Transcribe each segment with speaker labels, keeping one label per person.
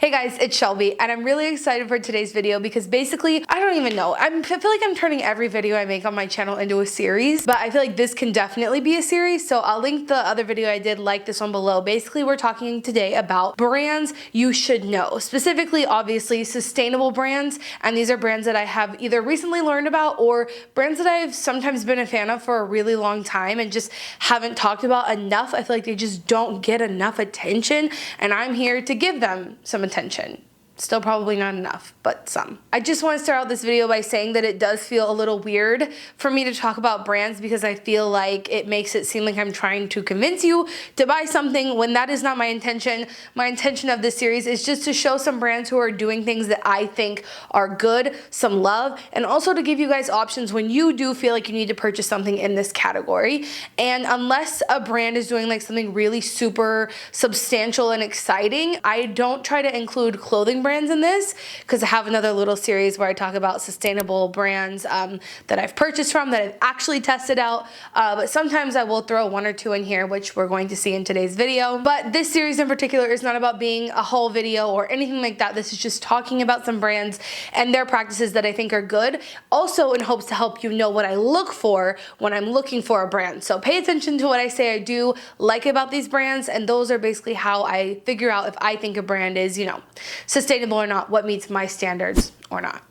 Speaker 1: Hey guys, it's Shelby, and I'm really excited for today's video because basically, I don't even know. I feel like I'm turning every video I make on my channel into a series, but I feel like this can definitely be a series, so I'll link the other video I did like this one below. Basically, we're talking today about brands you should know, specifically, obviously, sustainable brands, and these are brands that I have either recently learned about or brands that I've sometimes been a fan of for a really long time and just haven't talked about enough. I feel like they just don't get enough attention, and I'm here to give them some attention. Still probably not enough, but some. I just want to start out this video by saying that it does feel a little weird for me to talk about brands because I feel like it makes it seem like I'm trying to convince you to buy something when that is not my intention. My intention of this series is just to show some brands who are doing things that I think are good, some love, and also to give you guys options when you do feel like you need to purchase something in this category. And unless a brand is doing like something really super substantial and exciting, I don't try to include clothing brands in this because I have another little series where I talk about sustainable brands that I've purchased from, that I've actually tested out, but sometimes I will throw one or two in here, which we're going to see in today's video. But this series in particular is not about being a whole video or anything like that. This is just talking about some brands and their practices that I think are good, also in hopes to help you know what I look for when I'm looking for a brand. So pay attention to what I say I do like about these brands, and those are basically how I figure out if I think a brand is, you know, sustainable or not, what meets my standards or not.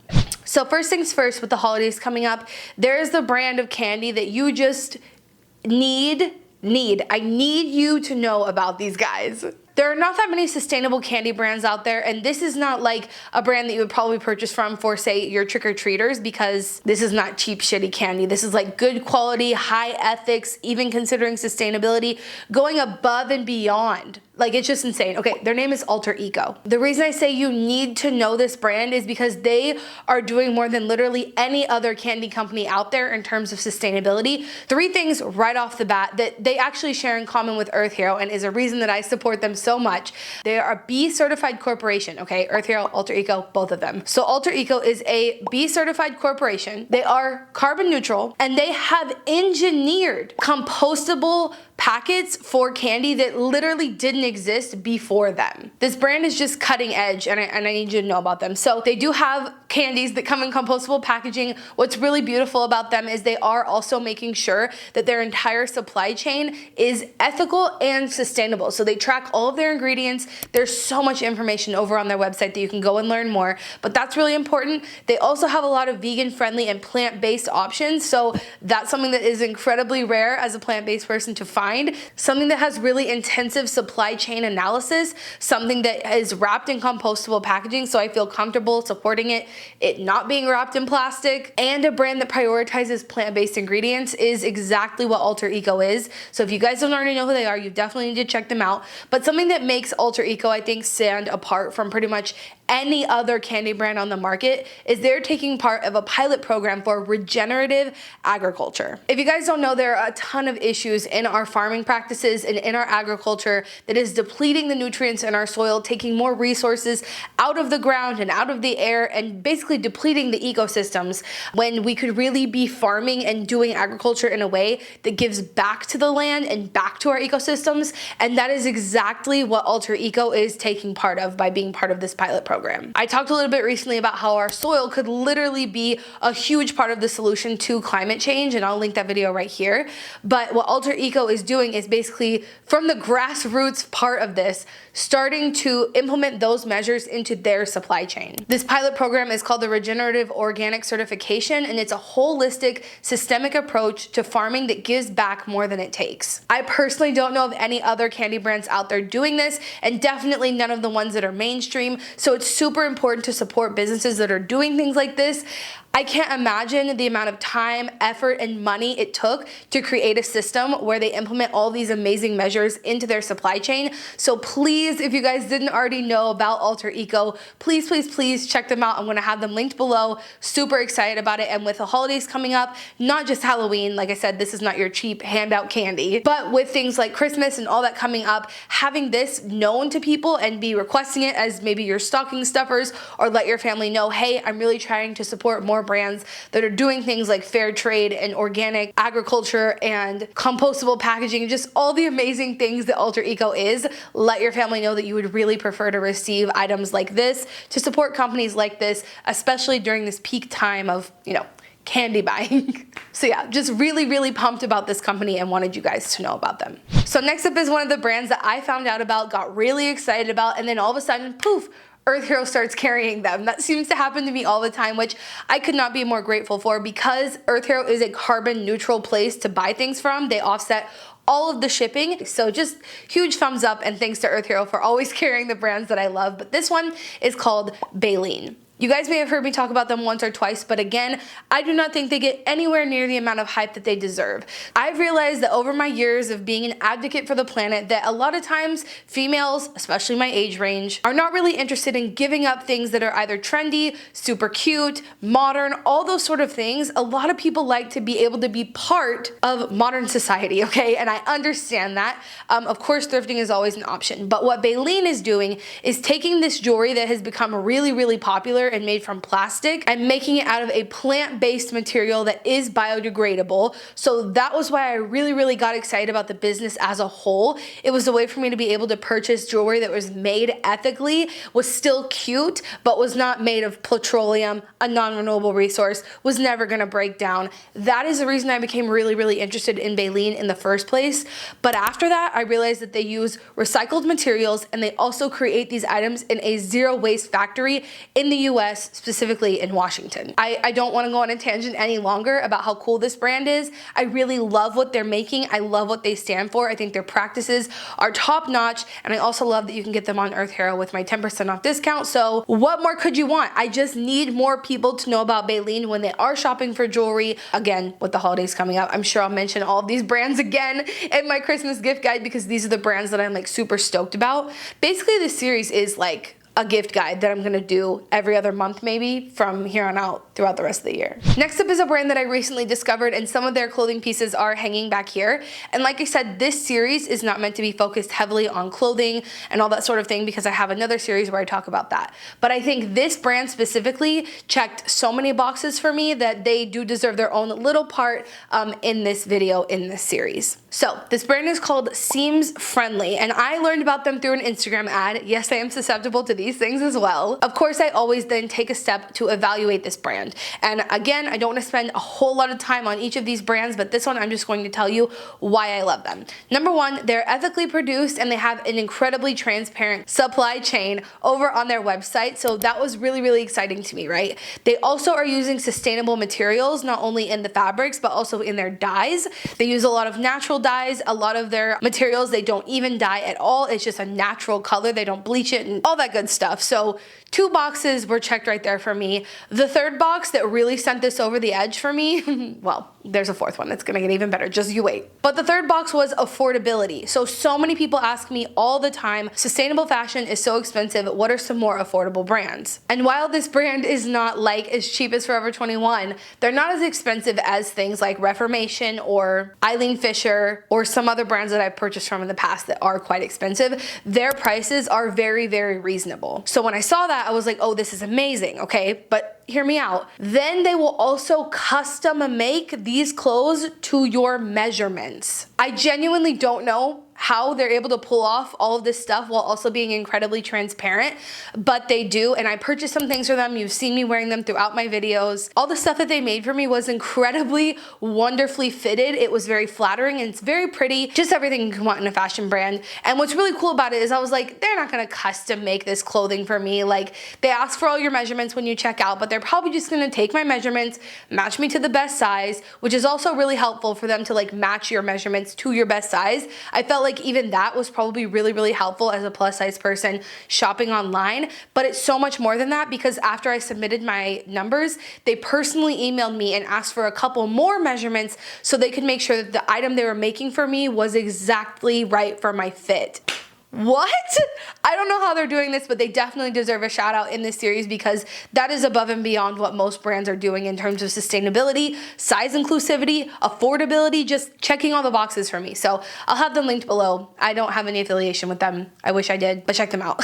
Speaker 1: So first things first, with the holidays coming up, there is the brand of candy that you just I need you to know about these guys. There are not that many sustainable candy brands out there, and this is not like a brand that you would probably purchase from for, say, your trick-or-treaters, because this is not cheap, shitty candy. This is like good quality, high ethics, even considering sustainability, going above and beyond. Like, it's just insane. Okay, their name is Alter Eco. The reason I say you need to know this brand is because they are doing more than literally any other candy company out there in terms of sustainability. Three things right off the bat that they actually share in common with Earth Hero, and is a reason that I support them so much. They are a B certified corporation, okay? Earth Hero, Alter Eco, both of them. So Alter Eco is a B certified corporation. They are carbon neutral, and they have engineered compostable packets for candy that literally didn't exist before them. This brand is just cutting edge, and I need you to know about them. So they do have candies that come in compostable packaging. What's really beautiful about them is they are also making sure that their entire supply chain is ethical and sustainable. So they track all of their ingredients. There's so much information over on their website that you can go and learn more, but that's really important. They also have a lot of vegan friendly and plant-based options. So that's something that is incredibly rare as a plant-based person to find. Something that has really intensive supply chain analysis, something that is wrapped in compostable packaging, so I feel comfortable supporting it not being wrapped in plastic, and a brand that prioritizes plant-based ingredients is exactly what Alter Eco is. So if you guys don't already know who they are, you definitely need to check them out. But something that makes Alter Eco, I think, stand apart from pretty much any other candy brand on the market is they're taking part of a pilot program for regenerative agriculture. If you guys don't know, there are a ton of issues in our farming practices and in our agriculture that is depleting the nutrients in our soil, taking more resources out of the ground and out of the air, and basically depleting the ecosystems, when we could really be farming and doing agriculture in a way that gives back to the land and back to our ecosystems. And that is exactly what Alter Eco is taking part of by being part of this pilot program. I talked a little bit recently about how our soil could literally be a huge part of the solution to climate change, and I'll link that video right here. But what Alter Eco is doing is basically, from the grassroots part of this, starting to implement those measures into their supply chain. This pilot program is called the Regenerative Organic Certification, and it's a holistic, systemic approach to farming that gives back more than it takes. I personally don't know of any other candy brands out there doing this, and definitely none of the ones that are mainstream, so it's super important to support businesses that are doing things like this. I can't imagine the amount of time, effort, and money it took to create a system where they implement all these amazing measures into their supply chain. So please, if you guys didn't already know about Alter Eco, please, please, please check them out. I'm gonna have them linked below. Super excited about it. And with the holidays coming up, not just Halloween, like I said, this is not your cheap handout candy, but with things like Christmas and all that coming up, having this known to people and be requesting it as maybe your stocking stocking stuffers, or let your family know, hey, I'm really trying to support more brands that are doing things like fair trade and organic agriculture and compostable packaging, just all the amazing things that Alter Eco is. Let your family know that you would really prefer to receive items like this to support companies like this, especially during this peak time of, candy buying. So yeah, just really pumped about this company and wanted you guys to know about them. So next up is one of the brands that I found out about, got really excited about, and then all of a sudden, poof, Earth Hero starts carrying them. That seems to happen to me all the time, which I could not be more grateful for, because Earth Hero is a carbon neutral place to buy things from. They offset all of the shipping. So just huge thumbs up and thanks to Earth Hero for always carrying the brands that I love. But this one is called veles. You guys may have heard me talk about them once or twice, but again, I do not think they get anywhere near the amount of hype that they deserve. I've realized that over my years of being an advocate for the planet that a lot of times females, especially my age range, are not really interested in giving up things that are either trendy, super cute, modern, all those sort of things. A lot of people like to be able to be part of modern society, okay? And I understand that. Of course, thrifting is always an option, but what veles is doing is taking this jewelry that has become really popular and made from plastic and making it out of a plant-based material that is biodegradable. So that was why I really got excited about the business as a whole. It was a way for me to be able to purchase jewelry that was made ethically, was still cute, but was not made of petroleum, a non-renewable resource, was never gonna break down. That is the reason I became really interested in veles in the first place. But after that, I realized that they use recycled materials and they also create these items in a zero waste factory in the US, specifically in Washington. I don't want to go on a tangent any longer about how cool this brand is. I really love what they're making. I love what they stand for. I think their practices are top notch, and I also love that you can get them on Earth Hero with my 10% off discount. So what more could you want? I just need more people to know about veles when they are shopping for jewelry. Again, with the holidays coming up, I'm sure I'll mention all of these brands again in my Christmas gift guide, because these are the brands that I'm like super stoked about. Basically, this series is like a gift guide that I'm gonna do every other month maybe from here on out throughout the rest of the year. Next up is a brand that I recently discovered, and some of their clothing pieces are hanging back here. And like I said, this series is not meant to be focused heavily on clothing and all that sort of thing, because I have another series where I talk about that. But I think this brand specifically checked so many boxes for me that they do deserve their own little part in this video, in this series. So this brand is called Seemsfriendly, and I learned about them through an Instagram ad. Yes, I am susceptible to these things as well. Of course, I always then take a step to evaluate this brand. And again, I don't want to spend a whole lot of time on each of these brands, but this one I'm just going to tell you why I love them. Number one, they're ethically produced and they have an incredibly transparent supply chain over on their website. So that was really exciting to me, right? They also are using sustainable materials, not only in the fabrics, but also in their dyes. They use a lot of natural dyes. A lot of their materials, they don't even dye at all. It's just a natural color. They don't bleach it and all that good stuff. So 2 boxes were checked right there for me. The third box that really sent this over the edge for me, well, there's a fourth one that's gonna get even better, just you wait. But the third box was affordability. So many people ask me all the time, sustainable fashion is so expensive, what are some more affordable brands? And while this brand is not like as cheap as Forever 21, they're not as expensive as things like Reformation or Eileen Fisher or some other brands that I've purchased from in the past that are quite expensive. Their prices are very reasonable. So when I saw that, I was like, oh, this is amazing, okay? But hear me out. Then they will also custom make these clothes to your measurements. I genuinely don't know how they're able to pull off all of this stuff while also being incredibly transparent, but they do, and I purchased some things for them. You've seen me wearing them throughout my videos. All the stuff that they made for me was incredibly wonderfully fitted. It was very flattering and it's very pretty, just everything you can want in a fashion brand. And what's really cool about it is I was like, they're not gonna custom make this clothing for me. Like, they ask for all your measurements when you check out, but they're probably just gonna take my measurements, match me to the best size, which is also really helpful for them to like match your measurements to your best size. I felt like even that was probably really helpful as a plus size person shopping online, but it's so much more than that, because after I submitted my numbers, they personally emailed me and asked for a couple more measurements so they could make sure that the item they were making for me was exactly right for my fit. What? I don't know how they're doing this, but they definitely deserve a shout out in this series, because that is above and beyond what most brands are doing in terms of sustainability, size inclusivity, affordability, just checking all the boxes for me. So I'll have them linked below. I don't have any affiliation with them. I wish I did, but check them out.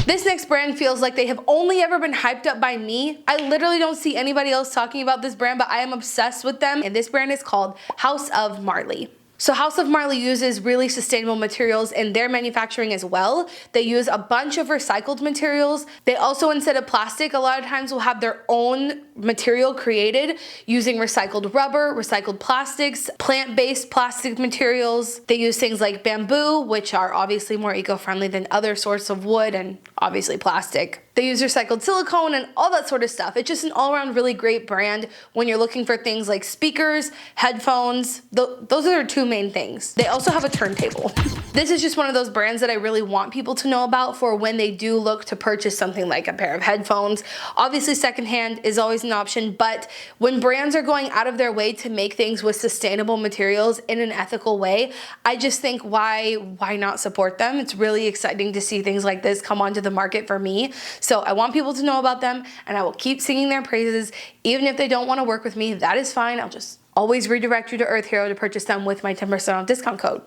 Speaker 1: This next brand feels like they have only ever been hyped up by me. I literally don't see anybody else talking about this brand, but I am obsessed with them, and this brand is called House of Marley. So House of Marley uses really sustainable materials in their manufacturing as well. They use a bunch of recycled materials. They also, instead of plastic, a lot of times will have their own material created using recycled rubber, recycled plastics, plant-based plastic materials. They use things like bamboo, which are obviously more eco-friendly than other sorts of wood and obviously plastic. They use recycled silicone and all that sort of stuff. It's just an all-around really great brand when you're looking for things like speakers, headphones. Those are their two main things. They also have a turntable. This is just one of those brands that I really want people to know about for when they do look to purchase something like a pair of headphones. Obviously, secondhand is always an option, but when brands are going out of their way to make things with sustainable materials in an ethical way, I just think why not support them? It's really exciting to see things like this come onto the market for me. So I want people to know about them, and I will keep singing their praises. Even if they don't want to work with me, that is fine. I'll just always redirect you to Earth Hero to purchase them with my 10% off discount code.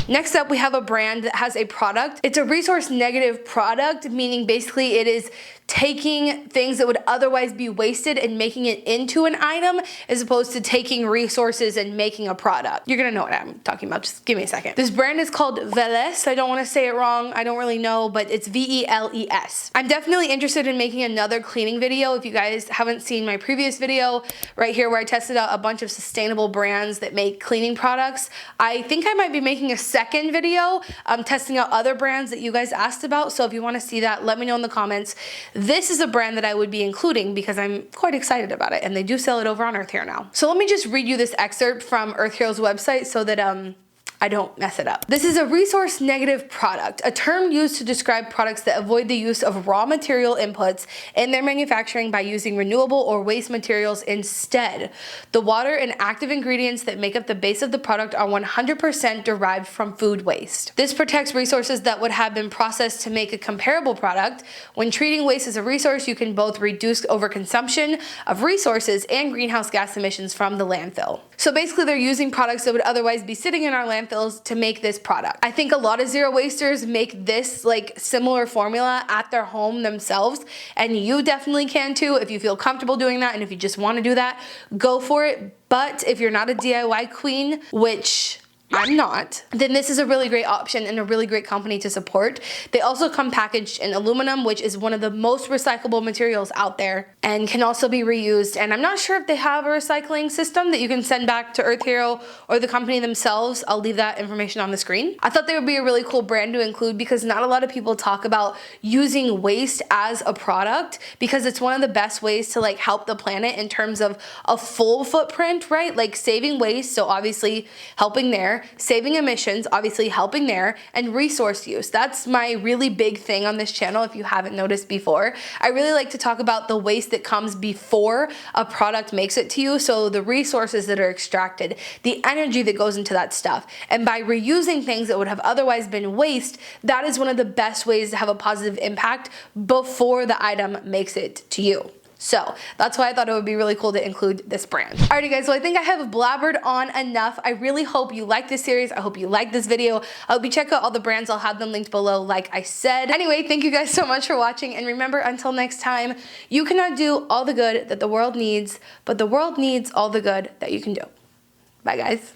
Speaker 1: Next up, we have a brand that has a product. It's a resource negative product, meaning basically it is taking things that would otherwise be wasted and making it into an item, as opposed to taking resources and making a product. You're gonna know what I'm talking about, just give me a second. This brand is called Veles. I don't wanna say it wrong, I don't really know, but it's V-E-L-E-S. I'm definitely interested in making another cleaning video. If you guys haven't seen my previous video right here where I tested out a bunch of sustainable brands that make cleaning products, I think I might be making a second video testing out other brands that you guys asked about. So if you wanna see that, let me know in the comments. This is a brand that I would be including because I'm quite excited about it, and they do sell it over on Earth Hero now. So let me just read you this excerpt from Earth Hero's website so that I don't mess it up. This is a resource negative product, a term used to describe products that avoid the use of raw material inputs in their manufacturing by using renewable or waste materials instead. The water and active ingredients that make up the base of the product are 100% derived from food waste. This protects resources that would have been processed to make a comparable product. When treating waste as a resource, you can both reduce overconsumption of resources and greenhouse gas emissions from the landfill. So basically they're using products that would otherwise be sitting in our landfill to make this product. I think a lot of zero wasters make this like similar formula at their home themselves, and you definitely can too if you feel comfortable doing that, and if you just want to do that, go for it. But if you're not a DIY queen, which I'm not, then this is a really great option and a really great company to support. They also come packaged in aluminum, which is one of the most recyclable materials out there and can also be reused. And I'm not sure if they have a recycling system that you can send back to Earth Hero or the company themselves. I'll leave that information on the screen. I thought they would be a really cool brand to include because not a lot of people talk about using waste as a product, because it's one of the best ways to like help the planet in terms of a full footprint, right? Like saving waste, so obviously helping there, saving emissions, obviously helping there, and resource use. That's my really big thing on this channel if you haven't noticed before. I really like to talk about the waste that comes before a product makes it to you, so the resources that are extracted, the energy that goes into that stuff. And by reusing things that would have otherwise been waste, that is one of the best ways to have a positive impact before the item makes it to you. So that's why I thought it would be really cool to include this brand. Alrighty guys, so I think I have blabbered on enough. I really hope you like this series. I hope you like this video. I hope you check out all the brands. I'll have them linked below like I said. Anyway, thank you guys so much for watching, and remember, until next time, you cannot do all the good that the world needs, but the world needs all the good that you can do. Bye guys.